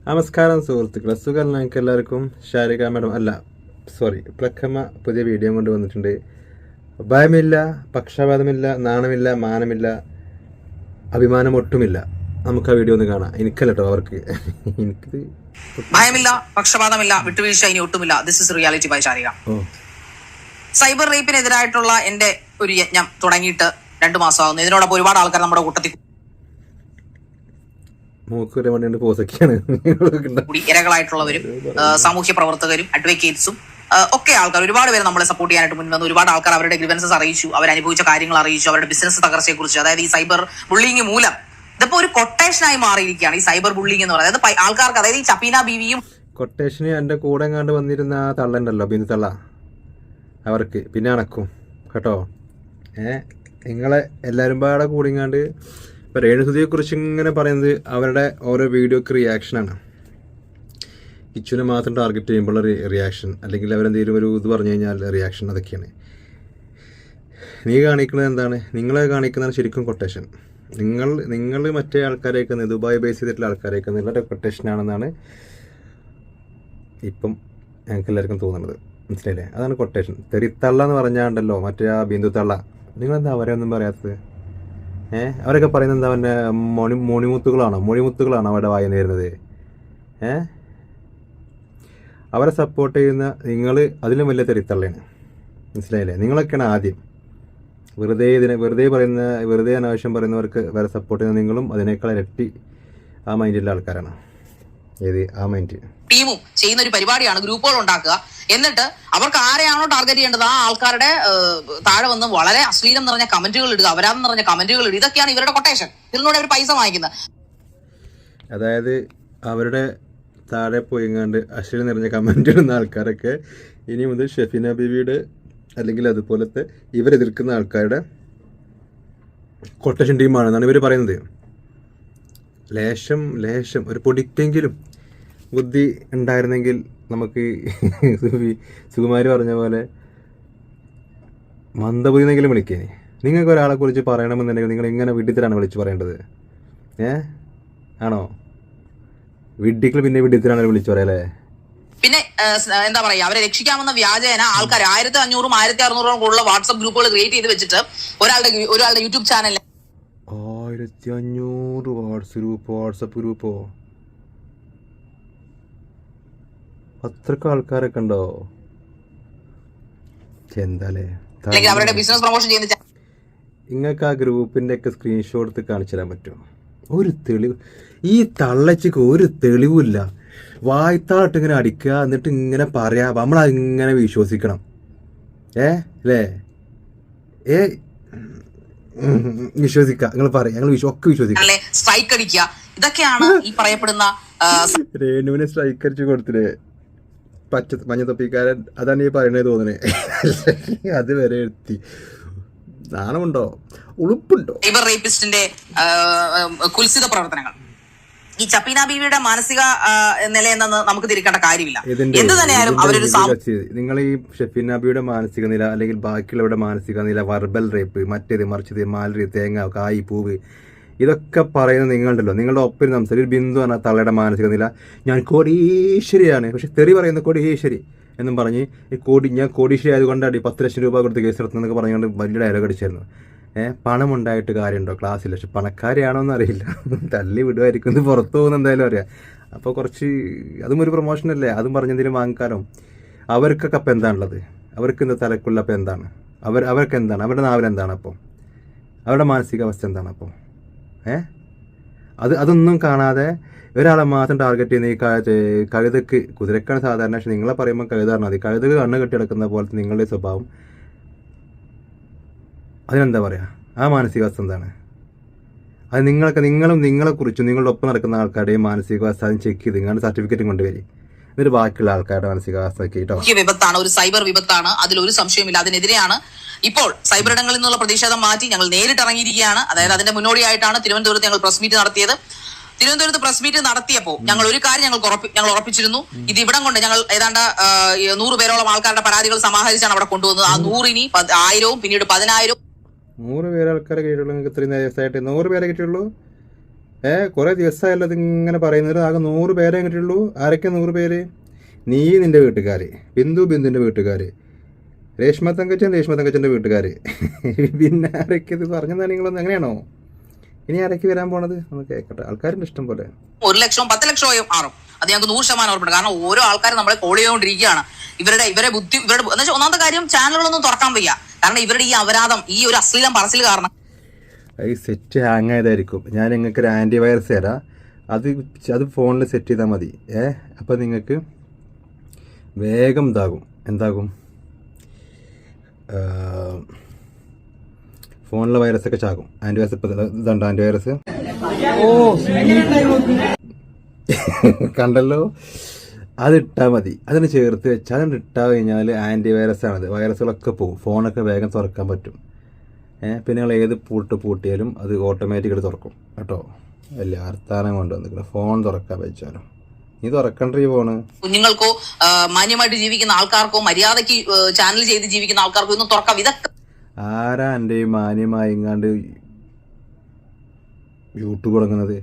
നമസ്കാരം സുഹൃത്തുക്കളെ, സുഖം. ഞങ്ങൾക്ക് എല്ലാവർക്കും ഷാരിക മാഡം പ്രഖമ പുതിയ വീഡിയോ കൊണ്ട് വന്നിട്ടുണ്ട്. ഭയമില്ല, പക്ഷപാതമില്ല, നാണമില്ല, മാനമില്ല, അഭിമാനം ഒട്ടുമില്ല. നമുക്ക് ആ വീഡിയോ ഒന്ന് കാണാം. എനിക്കല്ല കേട്ടോ, അവർക്ക്. എനിക്കിത് ഭയമില്ല, പക്ഷപാതമില്ല, വിട്ടുവീഴ്ച ഇനി ഒട്ടുമില്ല. This is reality by Sharika. Cyber റേപ്പിനെതിരായിട്ടുള്ള എന്റെ ഒരു യജ്ഞം തുടങ്ങിയിട്ട് 2 മാസമാകുന്നു. ഇതിനോടൊപ്പം ഒരുപാട് ആൾക്കാർ നമ്മുടെ കൂട്ടത്തിൽ ഇരകളായിട്ടുള്ളവരും സാമൂഹ്യ പ്രവർത്തകരും അഡ്വക്കേറ്റ്സും ഒക്കെ ആൾക്കാർ, ഒരുപാട് പേര് നമ്മളെ സപ്പോർട്ട് ചെയ്യാനായിട്ട് മുൻവന്നു. ഒരുപാട് ആൾക്കാർ അവരുടെ ഗ്രിവൻസസ് അറിയിച്ചു, അവരനുഭവിച്ച കാര്യങ്ങൾ അറിയിച്ചു, അവരുടെ ബിസിനസ് തകർച്ചയെ കുറിച്ച്. അതായത് ഈ സൈബർ ബുള്ളിങ് മൂലം ഇതിപ്പോ ഒരു കൊട്ടേഷനായി മാറിയിരിക്കുകയാണ് ഈ സൈബർ ബുള്ളിങ് എന്ന് പറയുന്നത്. ആൾക്കാർക്ക്, അതായത് ഈ ചപ്പീന ബീവിയും കൊട്ടേഷന് എന്റെ കൂടെ കണ്ട് വന്നിരുന്ന ആ തള്ളണ്ടല്ലോ, ബിന്ദു തള്ള, അവർക്ക് പിന്നെ അണക്കും കേട്ടോ. നിങ്ങളെ എല്ലാവരും പാടെ കൂടിങ്ങാണ്ട് ഇപ്പോൾ രേണുസുതിയെ കുറിച്ച് ഇങ്ങനെ പറയുന്നത് അവരുടെ ഓരോ വീഡിയോക്ക് റിയാക്ഷനാണ്. കിച്ചുവിനെ മാത്രം ടാർഗറ്റ് ചെയ്യുമ്പോഴുള്ള റിയാക്ഷൻ, അല്ലെങ്കിൽ അവരെന്തെങ്കിലും ഒരു ഇത് പറഞ്ഞു കഴിഞ്ഞാൽ റിയാക്ഷൻ, അതൊക്കെയാണ്. നീ കാണിക്കുന്നത് എന്താണ്? നിങ്ങളെ കാണിക്കുന്നതാണ് ശരിക്കും കൊട്ടേഷൻ. നിങ്ങൾ മറ്റേ ആൾക്കാരെയൊക്കെ ദുബായ് ബേസ് ചെയ്തിട്ടുള്ള ആൾക്കാരെയൊക്കെ നല്ല കൊട്ടേഷനാണെന്നാണ് ഇപ്പം ഞങ്ങൾക്ക് എല്ലാവർക്കും തോന്നുന്നത്. മനസ്സിലായില്ലേ? അതാണ് കൊട്ടേഷൻ. തെറിത്തള്ള എന്ന് പറഞ്ഞാണ്ടല്ലോ മറ്റേ ആ ബിന്ദു തള്ള. നിങ്ങളെന്താ അവരെ ഒന്നും പറയാത്തത്? അവരൊക്കെ പറയുന്നത് എന്താ, അവൻ്റെ മൊഴിമുത്തുകളാണോ അവരുടെ വായി നേരുന്നത്? അവരെ സപ്പോർട്ട് ചെയ്യുന്ന നിങ്ങൾ അതിലും വലിയ തെറിത്തള്ളയാണ്. മനസ്സിലായില്ലേ? നിങ്ങളൊക്കെയാണ് ആദ്യം വെറുതെ അനാവശ്യം പറയുന്നവർക്ക് വരെ സപ്പോർട്ട് ചെയ്യുന്ന നിങ്ങളും അതിനേക്കാൾ ഇരട്ടി ആ മൈൻഡിലുള്ള ആൾക്കാരാണ്. ആ മൈൻഡ് ടീമും ചെയ്യുന്ന ഒരു പരിപാടിയാണ് ഗ്രൂപ്പുകൾ ഉണ്ടാക്കുക. എന്നിട്ട് അവർക്ക് ആരെയാണോ ടാർഗറ്റ് ചെയ്യേണ്ടത് ആ ആൾക്കാരുടെ താഴെ വന്ന് വളരെ അശ്ലീലം നിറഞ്ഞ കമന്റുകൾ ഇടുക, അപരാധം നിറഞ്ഞ കമന്റുകൾ ഇടുക. ഇതൊക്കെയാണ് ഇവരുടെ കൊട്ടേഷൻ. ഇതിലൂടെ അവർ പൈസ വാങ്ങിക്കുന്നത്. അതായത് അവരുടെ താഴെ പോയിങ്ങാണ്ട് അശ്ലീലം നിറഞ്ഞ കമന്റ് ഇടുന്ന ആൾക്കാരൊക്കെ ഇനി മുതൽ ഷെഫീന ബീവിയുടെ അല്ലെങ്കിൽ അതുപോലത്തെ ഇവരെതിർക്കുന്ന ആൾക്കാരുടെ കൊട്ടേഷൻ ടീമാണെന്നാണ് ഇവർ പറയുന്നത്. ലേശം ഒരു പൊടിക്കെങ്കിലും ബുദ്ധി ഉണ്ടായിരുന്നെങ്കിൽ നമുക്ക് സുകുമാരി പറഞ്ഞ പോലെ മന്ദബുദ്ധി എന്നെങ്കിലും വിളിക്കേനെ. നിങ്ങൾക്ക് ഒരാളെ കുറിച്ച് പറയണമെന്നുണ്ടെങ്കിൽ നിങ്ങൾ ഇങ്ങനെ വിഡ്ഢിത്തരാണ് വിളിച്ച് പറയേണ്ടത്. ആണോ? വിഡ്ഢികൾ പിന്നെ വിഡ്ഢിത്തരാണ് വിളിച്ചു പറയല്ലേ? പിന്നെ എന്താ പറയാ, അവരെ രക്ഷിക്കാമെന്ന വ്യാജേന ആൾക്കാർ 1500 1600 വാട്സ്ആപ്പ് ഗ്രൂപ്പുകൾ ക്രിയേറ്റ് ചെയ്ത് വെച്ചിട്ട് ഒരാളുടെ യൂട്യൂബ് ചാനലിൽ 1500 വാട്സപ്പ് ഗ്രൂപ്പോ? അത്രക്ക് ആൾക്കാരൊക്കെ ഉണ്ടോ? എന്താലേ അവരുടെ ബിസിനസ് പ്രൊമോഷൻ ചെയ്യുന്ന നിങ്ങൾക്ക് ആ ഗ്രൂപ്പിന്റെ ഒക്കെ സ്ക്രീൻഷോട്ട് എടുത്ത് കാണിച്ചു തരാൻ പറ്റുമോ? ഒരു തെളിവ് ഈ തള്ളച്ചിക്ക് ഒരു തെളിവില്ല. വായ്ത്താട്ട് ഇങ്ങനെ അടിക്കുക, എന്നിട്ട് ഇങ്ങനെ പറയാ, നമ്മളതിങ്ങനെ വിശ്വസിക്കണം. അല്ലേ? വിശ്വസിക്കാം. നിങ്ങൾ പറയാം, ഞങ്ങൾ ഒക്കെ വിശ്വസിക്കാം. സ്ട്രൈക്ക് അടിക്കുക, ഇതൊക്കെയാണ് ഈ പറയപ്പെടുന്ന രേണുവിനെ സ്ട്രൈക്ക് അടിച്ചു കൊടുത്തില്ലേ മഞ്ഞ തൊപ്പിക്കാരൻ? അതാണ് ഈ പറയണേ തോന്നണേ. അത് വരെ എത്തി. നാണമുണ്ടോ? ഉളുപ്പുണ്ടോ? സൈബർ റേപ്പിസ്റ്റിന്റെ കുൽസിത പ്രവർത്തനങ്ങൾ ഈ ചപ്പീന ബീവിയുടെ മാനസിക നിലയെന്ന് നമുക്ക് തിരിക്കേണ്ട കാര്യമില്ല. എന്ത് തന്നെയായാലും അവരൊരു നിങ്ങൾ ഈ ഷെഫീന ബീവിയുടെ മാനസിക നില അല്ലെങ്കിൽ ബാക്കിയുള്ളവരുടെ മാനസിക നില, വെർബൽ റേപ്പ്, മറ്റേത് മറിച്ചത്, മാലരി, തേങ്ങ, കായ്, പൂവ്, ഇതൊക്കെ പറയുന്നത് നിങ്ങളുണ്ടല്ലോ. നിങ്ങളുടെ ഒപ്പം സംസാരിക്കും. ഒരു ബിന്ദു എന്ന തള്ളയുടെ മാനസിക നില, ഞാൻ കോടീശ്വരിയാണ്, പക്ഷെ തെറി പറയുന്ന കോടീശ്വരി എന്നും പറഞ്ഞ് ഞാൻ കോടീശ്വരി ആയതുകൊണ്ടാണ് 10 ലക്ഷം രൂപ കൊടുത്ത് കേസ് നടത്തുന്നതൊക്കെ പറഞ്ഞുകൊണ്ട് വലിയ ഡയലോഗ് അടിച്ചായിരുന്നു. പണമുണ്ടായിട്ട് കാര്യമുണ്ടോ ക്ലാസ്സിൽ? പക്ഷെ പണക്കാരിയാണോ എന്ന് അറിയില്ല. തള്ളി വിടുമായിരിക്കും, ഇത് പുറത്തു പോകുന്ന എന്തായാലും അറിയാം. അപ്പോൾ കുറച്ച് അതും ഒരു പ്രൊമോഷനല്ലേ, അതും പറഞ്ഞെന്തെങ്കിലും വാങ്ങിക്കാനോ. അവർക്കൊക്കെ അപ്പം എന്താണുള്ളത്? അവർക്ക് ഇന്ന് തലക്കുള്ള അപ്പം എന്താണ്? അവർക്ക് എന്താണ്? അവരുടെ നാവിലെന്താണ്? അപ്പം അവരുടെ മാനസികാവസ്ഥ എന്താണ്? അപ്പം അതൊന്നും കാണാതെ ഒരാളെ മാത്രം ടാർഗറ്റ് ചെയ്യുന്ന ഈ കഴുതക്ക്, കുതിരക്കാണ് സാധാരണ, പക്ഷെ നിങ്ങളെ പറയുമ്പോൾ കഴുതാണ് മതി. കഴുതക്ക് കണ്ണ് കെട്ടി കിടക്കുന്ന പോലത്തെ നിങ്ങളുടെ സ്വഭാവം, അതിനെന്താ പറയുക? ആ മാനസികാവസ്ഥ എന്താണ്? അത് നിങ്ങളെക്കുറിച്ചും നിങ്ങളുടെ ഒപ്പം നടക്കുന്ന ആൾക്കാരുടെയും മാനസികാവസ്ഥ അതും ചെക്ക് ചെയ്ത് നിങ്ങളുടെ സർട്ടിഫിക്കറ്റും കൊണ്ടുവരും. എന്നിട്ട് ബാക്കിയുള്ള ആൾക്കാരുടെ മാനസികാവസ്ഥ കേട്ടോ. വിപത്താണ്, ഒരു സൈബർ വിപത്താണ്, അതിലൊരു സംശയമില്ല. അതിനെതിരെയാണ് ഇപ്പോൾ സൈബർ ഇടങ്ങളിൽ നിന്നുള്ള പ്രതിഷേധം മാറ്റി ഞങ്ങൾ നേരിട്ട് ഇറങ്ങിയിരിക്കുകയാണ്. അതായത് അതിന്റെ മുന്നോടിയായിട്ടാണ് തിരുവനന്തപുരത്ത് ഞങ്ങൾ പ്രസ് മീറ്റ് നടത്തിയത്. തിരുവനന്തപുരത്ത് പ്രസ് മീറ്റ് നടത്തിയപ്പോൾ ഞങ്ങൾ ഒരു കാര്യം ഞങ്ങൾ ഉറപ്പിച്ചിരുന്നു. ഇത് ഇവിടം കൊണ്ട് ഞങ്ങൾ ഏതാണ്ട് 100 പേരോളം ആൾക്കാരുടെ പരാതികൾ സമാഹരിച്ചാണ് അവിടെ കൊണ്ടുവന്നത്. ആ 100 ഇനി 1000 പിന്നീട് 10000 100 പേരെ ആൾക്കാരെ കിട്ടിയുള്ളൂ. നിങ്ങൾക്ക് ഇത്രയും ദിവസമായിട്ട് 100 പേരെ കിട്ടിയുള്ളൂ. കുറേ ദിവസമായല്ലോ ഇതിങ്ങനെ പറയുന്നത്. ആകെ 100 പേരെ കിട്ടുള്ളൂ. ആരൊക്കെ 100 പേര്? നീ, നിൻ്റെ വീട്ടുകാർ, ബിന്ദുവിൻ്റെ വീട്ടുകാർ, രേഷ്മ തങ്കച്ചൻ്റെ വീട്ടുകാർ, പിന്നെ ആരൊക്കെ ഇത് പറഞ്ഞതാണ് നിങ്ങളൊന്നും? അങ്ങനെയാണോ? ഇനി ആരൊക്കെ വരാൻ പോണത് നമുക്ക് കേൾക്കട്ടെ. ആൾക്കാരുടെ ഇഷ്ടം പോലെ. 1 ലക്ഷവും 10 ലക്ഷവും മാറും. അത് ഞങ്ങൾക്ക് 100% ഉറപ്പുണ്ട്. കാരണം ഓരോ ആൾക്കാരും നമ്മളെ കോൾ ചെയ്തുകൊണ്ടിരിക്കുകയാണ്. ഇവരെ ബുദ്ധി എന്ന് വെച്ചാൽ ഒന്നാമത്തെ കാര്യം ചാനലുകളൊന്നും തുറക്കാൻ വയ്യ. കാരണം ഇവരുടെ ഈ അപരാധം, ഈ ഒരു അശ്ലീലം പറച്ചിൽ കാരണം ഈ സെറ്റ് ഹാങ് ആയതായിരിക്കും. ഞാൻ നിങ്ങൾക്ക് ഒരു ആൻറ്റിവൈറസ് തരാം. അത് ഫോണിൽ സെറ്റ് ചെയ്താൽ മതി. അപ്പോൾ നിങ്ങൾക്ക് വേഗം എന്താകും ഫോണിലെ വൈറസൊക്കെ ചാകും. ആൻറ്റിവൈറസ് ഇപ്പോൾ ഇതുണ്ട്. ആൻറ്റിവൈറസ് കണ്ടല്ലോ. അതിട്ടാൽ മതി. അതിന് ചേർത്ത് വെച്ചാൽ അതിന് ഇട്ടാൽ കഴിഞ്ഞാൽ ആൻറ്റിവൈറസ് ആണത്. വൈറസുകളൊക്കെ പോകും. ഫോണൊക്കെ വേഗം തുറക്കാൻ പറ്റും. പിന്നെ നിങ്ങൾ ഏത് പൂട്ടിയാലും അത് ഓട്ടോമാറ്റിക്കലി തുറക്കും കേട്ടോ. വലിയ വർത്താനം കൊണ്ടുവന്നിരിക്കണം. ഫോൺ തുറക്കാൻ വെച്ചാലും നീ തുറക്കണ്ട ഈ ഫോണ്. കുഞ്ഞുങ്ങൾക്കോ മാന്യമായിട്ട് ജീവിക്കുന്ന ആൾക്കാർക്കോ മര്യാദയ്ക്ക് ചാനൽ ചെയ്ത് ജീവിക്കുന്ന ആൾക്കാർക്കോ ഇന്ന് തുറക്കാം. ഇതൊക്കെ ആരാ എൻ്റെ മാന്യമായി ഇങ്ങാണ്ട് യൂട്യൂബ് തുടങ്ങുന്നത്?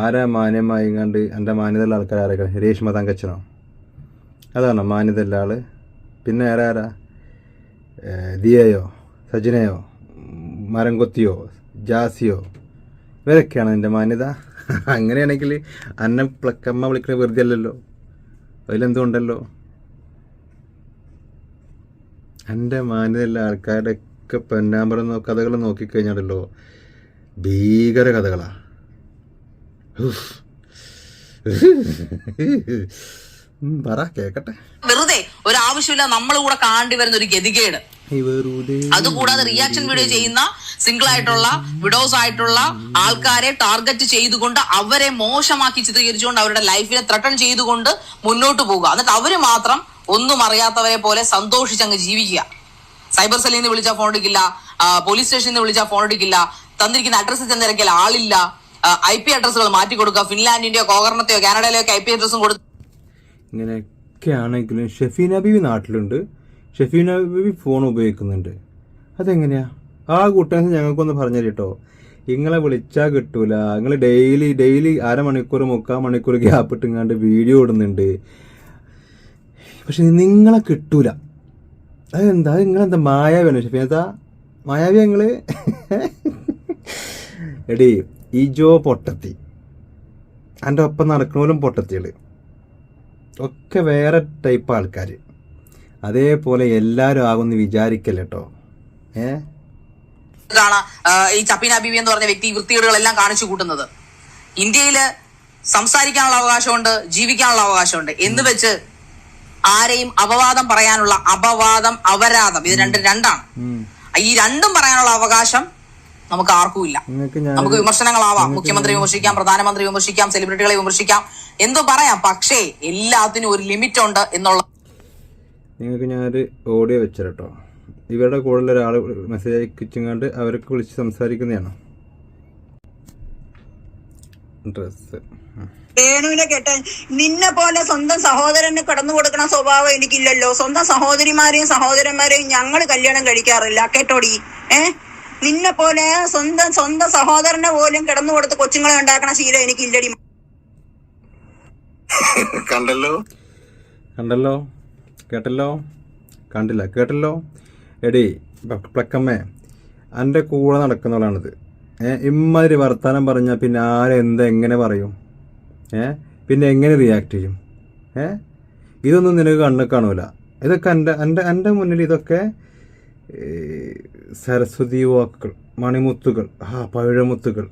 ആരാ മാന്യമായി ഇങ്ങാണ്ട് എൻ്റെ മാന്യതയുള്ള ആൾക്കാർ ആരൊക്കെ? രേഷ്മ തങ്കച്ചനോ? അതാണോ മാന്യതയുള്ള ആള്? പിന്നെ ആരാ? ദിയയോ, സജിനയോ, മരംകൊത്തിയോ, ജാസിയോ? ഇവരൊക്കെയാണ് എൻ്റെ മാന്യത. അങ്ങനെയാണെങ്കിൽ അന്നെ പ്ലക്കമ്മ വിളിക്കുന്നത് വെറുതെ അല്ലല്ലോ. അതിലെന്തുകൊണ്ടല്ലോ? എൻ്റെ മാന്യതയുള്ള ആൾക്കാരുടെ ഒക്കെ പെന്നാമ്പറം കഥകൾ നോക്കിക്കഴിഞ്ഞാലല്ലോ ഭീകര കഥകളാ. പറ കേക്കട്ടെ. വെറുതെ ഒരു ആവശ്യമില്ല നമ്മൾ കൂടെ കാണേണ്ടി വരുന്ന ഒരു ഗതികേട്. അതുകൂടാതെ റിയാക്ഷൻ വീഡിയോ ചെയ്യുന്ന സിംഗിൾ ആയിട്ടുള്ള വിഡോസ് ആയിട്ടുള്ള ആൾക്കാരെ ടാർഗറ്റ് ചെയ്തുകൊണ്ട് അവരെ മോശമാക്കി ചിത്രീകരിച്ചുകൊണ്ട് അവരുടെ ലൈഫിനെ ത്രട്ടൺ ചെയ്തുകൊണ്ട് മുന്നോട്ട് പോകുക. എന്നിട്ട് അവര് മാത്രം ഒന്നും അറിയാത്തവരെ പോലെ സന്തോഷിച്ചങ്ങ് ജീവിക്കുക. സൈബർ സെല്ലിൽ നിന്ന് വിളിച്ചാൽ ഫോൺ എടുക്കില്ല, പോലീസ് സ്റ്റേഷനിൽ നിന്ന് വിളിച്ചാൽ ഫോൺ എടുക്കില്ല, തന്നിരിക്കുന്ന അഡ്രസ്സിൽ ചെന്നിറക്കിയാൽ ആളില്ല, IP അഡ്രസ്സുകൾ മാറ്റി കൊടുക്കുക, ഫിൻലാൻഡിന്റെയോ കോകർണത്തെയോ കാനഡയിലെയോ IP അഡ്രസ്സും കൊടുത്ത്. ഇങ്ങനെയൊക്കെ ആണെങ്കിലും ഷെഫീന ബീവി നാട്ടിലുണ്ട്. ഷെഫീന ബീവി ഫോൺ ഉപയോഗിക്കുന്നുണ്ട്. അതെങ്ങനെയാ? ആ കൂട്ടാൻ ഞങ്ങൾക്കൊന്ന് പറഞ്ഞു കേട്ടോ. നിങ്ങളെ വിളിച്ചാൽ കിട്ടൂല. നിങ്ങൾ ഡെയിലി അരമണിക്കൂർ 3/4 മണിക്കൂർ ഗ്യാപ്പ് ഇട്ടുങ്ങാണ്ട് വീഡിയോ ഇടുന്നുണ്ട്. പക്ഷെ നിങ്ങളെ കിട്ടൂല. അതെന്താ? നിങ്ങളെന്താ മായാവിയാണോ ഷെഫീനത്താ? മായാവി ഞങ്ങള്? എടീ ഇജോ പൊട്ടത്തി, എൻ്റെ ഒപ്പം നടക്കണോലും പൊട്ടത്തികൾ ഒക്കെ വേറെ ടൈപ്പ് ആൾക്കാർ. അതേപോലെ എല്ലാവരും ആകുമെന്ന് വിചാരിക്കല്ല കേട്ടോ. ഈ ചപ്പീന ബീവി എന്ന് പറഞ്ഞ വ്യക്തി വൃത്തികേടുകളെല്ലാം കാണിച്ചു കൂട്ടുന്നത്. ഇന്ത്യയില് സംസാരിക്കാനുള്ള അവകാശമുണ്ട്, ജീവിക്കാനുള്ള അവകാശമുണ്ട് എന്ന് വെച്ച് ആരെയും അപവാദം പറയാനുള്ള അപരാധം ഇത് രണ്ടാണ്. ഈ രണ്ടും പറയാനുള്ള അവകാശം നമുക്ക് ആർക്കും ഇല്ല. നമുക്ക് വിമർശനങ്ങളാവാം, മുഖ്യമന്ത്രി വിമർശിക്കാം, പ്രധാനമന്ത്രി വിമർശിക്കാം, സെലിബ്രിറ്റികളെ വിമർശിക്കാം, എന്തോ പറയാം. പക്ഷേ എല്ലാത്തിനും ഒരു ലിമിറ്റ് ഉണ്ട് എന്നുള്ള. നിങ്ങൾക്ക് ഞാനൊരു ഓഡിയോ വെച്ചോ. ഇവരുടെ കൂടുതൽ ഒരാൾ മെസ്സേജ് അയച്ചിങ്ങാണ്ട് അവർക്ക് വിളിച്ച് സംസാരിക്കുന്നതാണ്. ഡ്രസ് വേണുവിനെ കെട്ടാൻ നിന്നെ പോലെ സ്വന്തം സഹോദരന് കടന്നു കൊടുക്കണ സ്വഭാവം എനിക്കില്ലല്ലോ. സ്വന്തം സഹോദരിമാരെയും സഹോദരന്മാരെയും ഞങ്ങൾ കല്യാണം കഴിക്കാറില്ല കേട്ടോടി. നിന്നെ പോലെ സ്വന്തം സഹോദരനെ പോലും കിടന്നു കൊടുത്ത് കൊച്ചുങ്ങളെ ഉണ്ടാക്കണ ശീലം എനിക്കില്ലടി. കണ്ടല്ലോ കേട്ടല്ലോ. എടി പ്ലക്കമ്മേ, എൻ്റെ കൂടെ നടക്കുന്നവളാണിത്. ഇമ്മാതിരി വർത്താനം പറഞ്ഞാൽ പിന്നെ എങ്ങനെ പറയും? പിന്നെ എങ്ങനെ റിയാക്ട് ചെയ്യും? ഇതൊന്നും നിനക്ക് കണ്ണ് കാണൂല. ഇതൊക്കെ എൻ്റെ മുന്നിൽ ഇതൊക്കെ സരസ്വതി വാക്കുകൾ, മണിമുത്തുകൾ, പവിഴമുത്തുകൾ,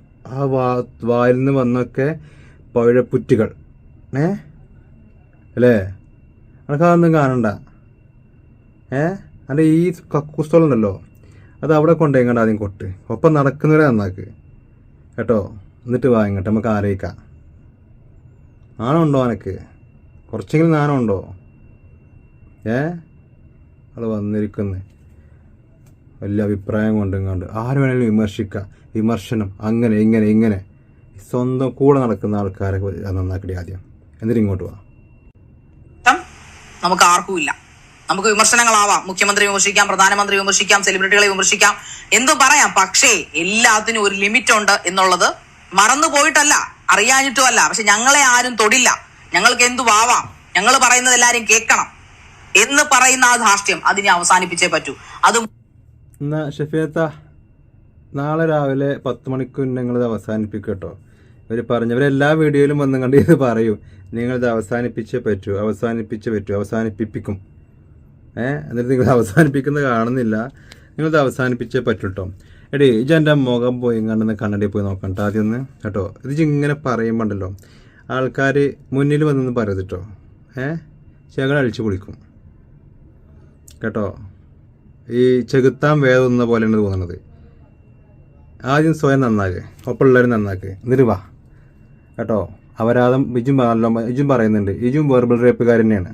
വായിൽ നിന്ന് വന്നൊക്കെ പവിഴപ്പുറ്റുകൾ. അല്ലേ? അതൊന്നും കാണണ്ട. എൻ്റെ ഈ കക്കൂസ്തോളുണ്ടല്ലോ, അത് അവിടെ കൊണ്ടുപോയിങ്ങണ്ട് ആദ്യം കൊട്ട്. ഒപ്പം നടക്കുന്നവരെ നന്നാക്ക് കേട്ടോ. എന്നിട്ട് വാ ഇങ്ങോട്ട്, നമുക്ക് ആലോചിക്കാം. നാണമുണ്ടോ എനക്ക്? കുറച്ചെങ്കിലും നാണമുണ്ടോ? അത് വന്നിരിക്കുന്നത് വലിയ അഭിപ്രായം കൊണ്ടിങ്ങാണ്ട് ആര് വേണമെങ്കിലും വിമർശിക്കാം. വിമർശനം അങ്ങനെ ഇങ്ങനെ സ്വന്തം കൂടെ നടക്കുന്ന ആൾക്കാരെ നന്നാക്കടി ആദ്യം, എന്നിട്ട് ഇങ്ങോട്ട് വാ. നമുക്ക് ആർക്കും ഇല്ല. നമുക്ക് വിമർശനങ്ങളാവാം, മുഖ്യമന്ത്രി വിമർശിക്കാം, പ്രധാനമന്ത്രി വിമർശിക്കാം, സെലിബ്രിറ്റികളെ വിമർശിക്കാം, എന്തും പറയാം. പക്ഷേ എല്ലാത്തിനും ഒരു ലിമിറ്റ് ഉണ്ട് എന്നുള്ളത് മറന്നു പോയിട്ടല്ല, അറിയാഞ്ഞിട്ടും അല്ല. പക്ഷെ ഞങ്ങളെ ആരും തൊടില്ല, ഞങ്ങൾക്ക് എന്തുവാവാം, ഞങ്ങൾ പറയുന്നത് എല്ലാരും കേൾക്കണം എന്ന് പറയുന്ന ആ ധാർഷ്ട്യം അതിനെ അവസാനിപ്പിച്ചേ പറ്റൂ. അത് എന്നാ ഷഫീത്ത, നാളെ രാവിലെ 10 മണിക്ക് നിങ്ങളിത് അവസാനിപ്പിക്കും കേട്ടോ. ഇവർ പറഞ്ഞവരെല്ലാ വീഡിയോയിലും വന്നും കണ്ട് ഇത് പറയും, നിങ്ങളിത് അവസാനിപ്പിക്കും. എന്നിട്ട് നിങ്ങൾ അവസാനിപ്പിക്കുന്നത് കാണുന്നില്ല. നിങ്ങളിത് അവസാനിപ്പിച്ചേ പറ്റൂ കേട്ടോ. എടീ, എൻ്റെ മുഖം പോയി കണ്ടെന്ന് കണ്ണടി പോയി നോക്കണ്ട ആദ്യം ഒന്ന് കേട്ടോ. ഇത് ഇങ്ങനെ പറയുമ്പോണ്ടല്ലോ ആൾക്കാർ മുന്നിൽ വന്നൊന്ന് പറയരുത് കേട്ടോ. ചെകൾ അഴിച്ചു കുളിക്കും കേട്ടോ. ഈ ചെകുത്താൻ വേദന പോലെയാണ് തോന്നുന്നത്. ആദ്യം സ്വയം നന്നാക്ക്, ഒപ്പമുള്ളവരും നന്നാക്ക്, എന്നിട്ട് വാ കേട്ടോ. അപരാധം ഇജും പറയുന്നുണ്ട്, ഇജും വെർബൽ റേപ്പുകാർ തന്നെയാണ്.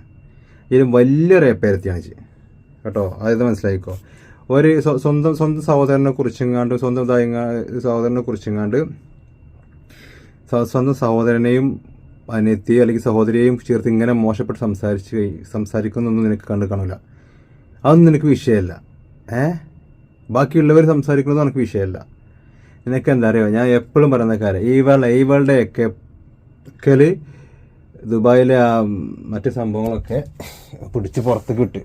ഇതിലും വലിയ റേപ്പേരത്തിയാണ് കേട്ടോ. അതായത് മനസ്സിലായിക്കോ. ഒരു സ്വന്തം സഹോദരനെ കുറിച്ചെങ്ങാണ്ട് സ്വന്തം സഹോദരനെയും അനിയത്തി അല്ലെങ്കിൽ സഹോദരിയെയും ചേർത്ത് ഇങ്ങനെ മോശപ്പെട്ട് സംസാരിക്കുന്നൊന്നും നിനക്ക് കാണില്ല. അതൊന്നും നിനക്ക് വിഷയമല്ല. ബാക്കിയുള്ളവർ സംസാരിക്കുന്നത് നിനക്ക് വിഷയമല്ല. നിനക്ക് എന്താ അറിയോ, ഞാൻ എപ്പോഴും പറയുന്ന കാര്യം, ഇവളുടെയൊക്കെ ദുബായിലെ ആ മറ്റു സംഭവങ്ങളൊക്കെ പിടിച്ച് പുറത്തേക്ക് വിട്ട്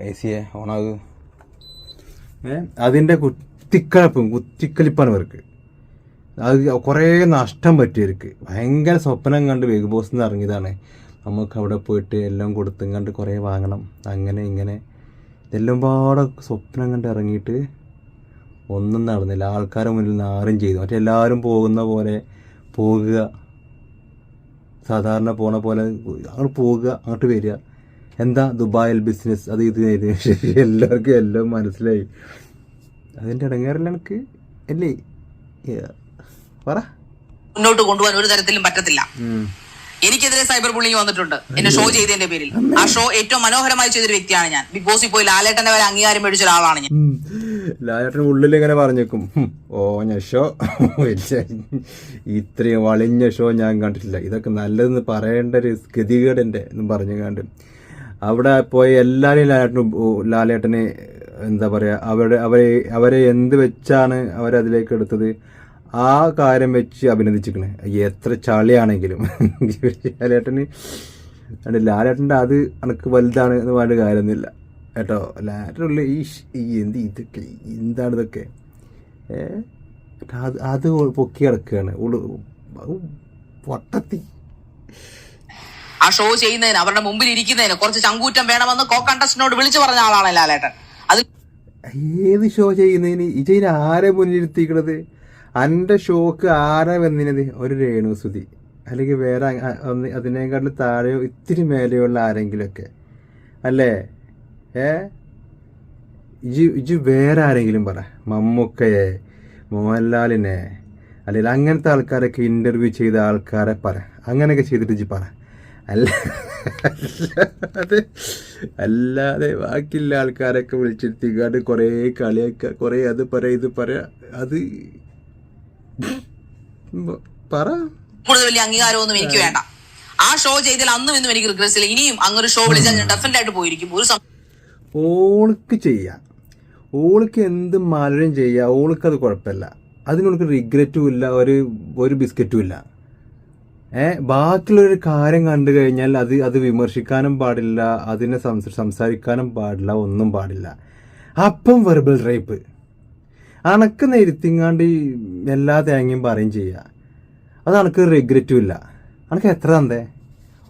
ഏസിയെ ഓണാകും. അതിൻ്റെ കുത്തിക്കളിപ്പാണ് ഇവർക്ക്. അത് കുറേ നഷ്ടം പറ്റിയവർക്ക്. ഭയങ്കര സ്വപ്നം കണ്ട് ബിഗ് ബോസ് നിന്ന് ഇറങ്ങിയതാണ്. നമുക്ക് അവിടെ പോയിട്ട് എല്ലാം കൊടുത്തും കണ്ട് കുറേ വാങ്ങണം, അങ്ങനെ ഇങ്ങനെ ഇതെല്ലാം പാടെ സ്വപ്നം കണ്ട് ഇറങ്ങിയിട്ട് ഒന്നും നടന്നില്ല. ആൾക്കാരെ മുന്നിൽ നാറും ചെയ്തു. മറ്റെല്ലാവരും പോകുന്ന പോലെ പോകുക, സാധാരണ പോണ പോലെ അങ്ങോട്ട് പോകുക, അങ്ങോട്ട് വരിക. എന്താ ദുബായിൽ ബിസിനസ്, അത് ഇത് എല്ലാവർക്കും എല്ലാം മനസ്സിലായി. അതിൻ്റെ ഇടങ്ങേറല്ല എനിക്ക് അല്ലേ പറ. മുന്നോട്ട് കൊണ്ടുപോകാൻ ഒരു തരത്തിലും പറ്റത്തില്ല. എനിക്കെതിരെ സൈബർ ബുള്ളിങ് വന്നിട്ടുണ്ട് എന്നെ ഷോ ചെയ്തതിന്റെ പേരിൽ. ആ ഷോ ഏറ്റവും മനോഹരമായി ചെയ്തൊരു വ്യക്തിയാണ് ഞാൻ. ബിഗ് ബോസിൽ പോയി ലാലേട്ടന്റെ വരെ അംഗീകാരം മേടിച്ച ഒരാളാണ് ഞാൻ. ലാലേട്ടൻ ഉള്ളിൽ ഇങ്ങനെ പറഞ്ഞേക്കും, ഓഞ്ഞ ഷോ, ഇത്രയും വളിഞ്ഞ ഷോ ഞാൻ കണ്ടിട്ടില്ല, ഇതൊക്കെ നല്ലതെന്ന് പറയേണ്ട ഒരു ഗതികേടൻ്റെ എന്നും പറഞ്ഞു കണ്ട് അവിടെ പോയി എല്ലാവരെയും ലാലേട്ടന് എന്താ പറയുക, അവരെ എന്ത് വെച്ചാണ് അവരതിലേക്ക് എടുത്തത്, ആ കാര്യം വെച്ച് അഭിനന്ദിച്ചിരിക്കണേ. എത്ര ചളിയാണെങ്കിലും ലാലേട്ടൻ്റെ അത് എനിക്ക് വലുതാണ് എന്ന് പറഞ്ഞ കാര്യമൊന്നുമില്ല കേട്ടോ. ലാലേട്ടനുള്ള ഇതൊക്കെ എന്താണ് ഇതൊക്കെ അത് പൊക്കി കിടക്കുകയാണ് പൊട്ടത്തി. ആ ഷോ ചെയ്യുന്നതിന്, അവരുടെ മുമ്പിൽ ഇരിക്കുന്നതിന് കുറച്ച് ചങ്കൂറ്റം വേണമെന്ന് കോ കണ്ടസ്റ്റിനോട് വിളിച്ചു പറഞ്ഞ ആളാണ് ലാലേട്ടൻ. അത് ഏത് ഷോ ചെയ്യുന്നതിന് ഇജയിന് ആരെ മുന്നിലിരുത്തിക്കണത്? എൻ്റെ ഷോക്ക് ആരാ വന്നിനത്? ഒരു രേണുസുതി അല്ലെങ്കിൽ വേറെ അതിനേക്കാട്ടിൽ താഴെയോ ഇത്തിരി മേലെയുള്ള ആരെങ്കിലുമൊക്കെ അല്ലേ? ഇജ് വേറെ ആരെങ്കിലും പറ, മമ്മൂക്കയെ, മോഹൻലാലിനെ, അല്ലെങ്കിൽ അങ്ങനത്തെ ആൾക്കാരൊക്കെ ഇൻ്റർവ്യൂ ചെയ്ത ആൾക്കാരെ പറ, അങ്ങനെയൊക്കെ ചെയ്തിട്ട് ഇജ് പറ. അല്ലാതെ ബാക്കിയുള്ള ആൾക്കാരൊക്കെ വിളിച്ചിരുത്തിക്കാണ്ട് കുറേ കളിയൊക്കെ, കുറേ അത് പറയാ ഇത് പറയാ, അത് പറ. കൂടുതൽ വലിയ അംഗീകാരമൊന്നും എനിക്ക് വേണ്ട. ആ ഷോ ചെയ്തതിൽ അന്നും ഇന്നും എനിക്ക് റിഗ്രറ്റ്സ് ഇല്ല. ഇനിയും അങ്ങനെ ഷോ വിളിച്ചാൽ ഞാൻ ഡെഫിനറ്റ് ആയിട്ട് പോയിരിക്കും. ഓൾക്ക് ചെയ്യാം, ഓൾക്ക് എന്ത് മാലരും ചെയ്യാം, ഓൾക്ക് അത് കുഴപ്പമില്ല. അതിനോൾക്ക് റിഗ്രറ്റും ഇല്ല, ഒരു ബിസ്ക്കറ്റും ഇല്ല. ബാക്കിയുള്ളൊരു കാര്യം കണ്ടു കഴിഞ്ഞാൽ അത് വിമർശിക്കാനും പാടില്ല, അതിനെ സംസാരിക്കാനും പാടില്ല, ഒന്നും പാടില്ല. അപ്പം വെർബൽ റേപ്പ് അണക്ക് നേരിത്തിങ്ങാണ്ട് എല്ലാ തേങ്ങയും പറയും ചെയ്യുക. അത് അനക്ക് റിഗ്രറ്റും ഇല്ല. അനക്ക് എത്ര തന്തേ?